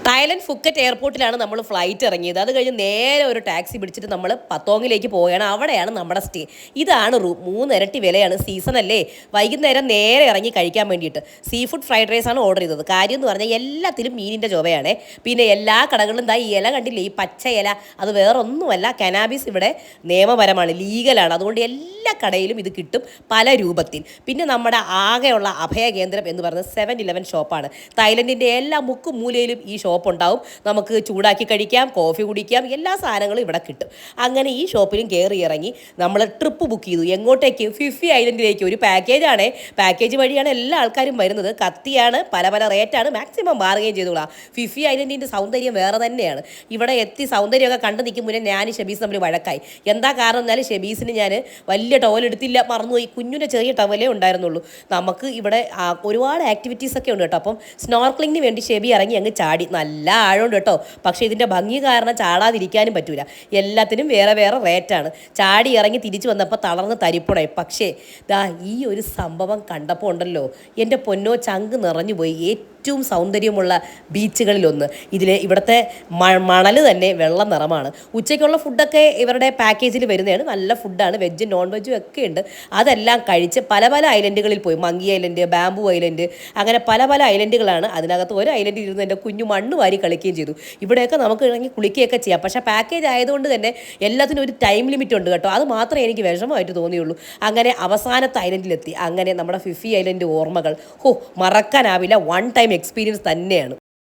Thailand Phuket എയർപോർട്ടിലാണ് നമ്മൾ flight ഇറങ്ങിയത്. അത് കഴിഞ്ഞ് നേരെ ഒരു ടാക്സി പിടിച്ചിട്ട് നമ്മൾ പത്തോങ്ങിലേക്ക് പോവുകയാണ്. അവിടെയാണ് നമ്മുടെ സ്റ്റേ. ഇതാണ് റൂം. 3 ഇരട്ടി വിലയാണ്. സീസൺ അല്ലേ, വൈകുന്നേരം നേരെ ഇറങ്ങി കഴിക്കാൻ വേണ്ടിയിട്ട്. സീ ഫുഡ് ഫ്രൈഡ് റൈസ് ആണ് ഓർഡർ ചെയ്തത്. കാര്യം എന്ന് പറഞ്ഞാൽ എല്ലാത്തിലും മീനിൻ്റെ ചുവയാണേ. പിന്നെ എല്ലാ കടകളിലും ഈ ഇല കണ്ടില്ലേ, ഈ പച്ച ഇല, അത് വേറൊന്നുമല്ല, കനാബിസ് ഇവിടെ നിയമപരമാണ്, ലീഗലാണ്. അതുകൊണ്ട് എല്ലാ കടയിലും ഇത് കിട്ടും പല രൂപത്തിൽ. പിന്നെ നമ്മുടെ ആകെയുള്ള അഭയ കേന്ദ്രം എന്ന് പറയുന്നത് 7-Eleven ഷോപ്പാണ്. തായ്ലൻഡിൻ്റെ എല്ലാ മുക്കും മൂലയിലും ഈ ഷോപ്പ് ഉണ്ടാവും. നമുക്ക് ചൂടാക്കി കഴിക്കാം, കോഫി കുടിക്കാം, എല്ലാ സാധനങ്ങളും ഇവിടെ കിട്ടും. അങ്ങനെ ഈ ഷോപ്പിലും കയറി ഇറങ്ങി നമ്മൾ ട്രിപ്പ് ബുക്ക് ചെയ്തു. എങ്ങോട്ടേക്ക്? ഫിഫി ഐലൻഡിലേക്ക്. ഒരു പാക്കേജാണ്. പാക്കേജ് വഴിയാണ് എല്ലാ ആൾക്കാരും വരുന്നത്. കത്തിയാണ്, പല പല റേറ്റാണ്, മാക്സിമം ബാർഗെയിൻ ചെയ്തോളാം. ഫിഫി ഐലൻഡിൻ്റെ സൗന്ദര്യം വേറെ തന്നെയാണ്. ഇവിടെ എത്തി സൗന്ദര്യമൊക്കെ കണ്ടു നിൽക്കും മുന്നേ ഞാൻ ഷെബീസ് തമ്മിൽ വഴക്കായി. എന്താ കാരണം എന്നാലും ഷെബീസിന് ഞാൻ വലിയ ടവൽ എടുത്തില്ല, മറന്നുപോയി. കുഞ്ഞിൻ്റെ ചെറിയ ടവലേ ഉണ്ടായിരുന്നുള്ളൂ. നമുക്ക് ഇവിടെ ഒരുപാട് ആക്ടിവിറ്റീസ് ഒക്കെ ഉണ്ട് കേട്ടോ. അപ്പം സ്നോർക്ലിങ്ങിന് വേണ്ടി ഷെബി ഇറങ്ങി അങ്ങ് ചാടി. നല്ല ആഴമുണ്ട് കേട്ടോ. പക്ഷേ ഇതിൻ്റെ ഭംഗി കാരണം ചാടാതിരിക്കാനും പറ്റൂല. എല്ലാത്തിനും വേറെ വേറെ റേറ്റാണ്. ചാടി ഇറങ്ങി തിരിച്ചു വന്നപ്പോൾ തളർന്ന് തരിപ്പുണായി. പക്ഷേ ഈ ഒരു സംഭവം കണ്ടപ്പോൾ ഉണ്ടല്ലോ, എൻ്റെ പൊന്നോ, ചങ്ക് നിറഞ്ഞു പോയി. ഏറ്റവും സൗന്ദര്യമുള്ള ബീച്ചുകളിലൊന്ന്. ഇവിടുത്തെ മണൽ തന്നെ വെള്ള നിറമാണ്. ഉച്ചയ്ക്കുള്ള ഫുഡൊക്കെ ഇവരുടെ പാക്കേജിൽ വരുന്നതാണ്. നല്ല ഫുഡാണ്, വെജ് നോൺ വെജും ഒക്കെ ഉണ്ട്. അതെല്ലാം കഴിച്ച് പല പല ഐലൻഡുകളിൽ പോയി. മങ്കി ഐലൻഡ്, ബാംബു ഐലൻഡ്, അങ്ങനെ പല പല ഐലൻഡുകളാണ്. അതിനകത്ത് ഒരു ഐലൻഡിൽ ഇരുന്ന് എൻ്റെ കുഞ്ഞു മണ്ണ് വാരി കളിക്കുകയും ചെയ്തു. ഇവിടെയൊക്കെ നമുക്ക് ഇറങ്ങി കുളിക്കുകയൊക്കെ ചെയ്യാം. പക്ഷേ പാക്കേജ് ആയതുകൊണ്ട് തന്നെ എല്ലാത്തിനും ഒരു ടൈം ലിമിറ്റ് ഉണ്ട് കേട്ടോ. അത് മാത്രമേ എനിക്ക് വിഷമമായിട്ട് തോന്നിയുള്ളൂ. അങ്ങനെ അവസാനത്തെ ഐലൻഡിലെത്തി. അങ്ങനെ നമ്മുടെ ഫിഫി ഐലൻഡ് ഓർമ്മകൾ മറക്കാനാവില്ല. വൺ ടൈം എക്സ്പീരിയൻസ് തന്നെയാണ്.